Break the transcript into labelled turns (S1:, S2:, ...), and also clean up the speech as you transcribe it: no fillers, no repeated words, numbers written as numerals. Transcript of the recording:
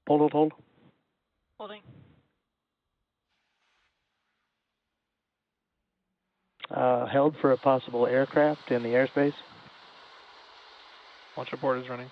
S1: Hold.
S2: Holding.
S1: Held for a possible aircraft in the airspace.
S3: Launch abort is running.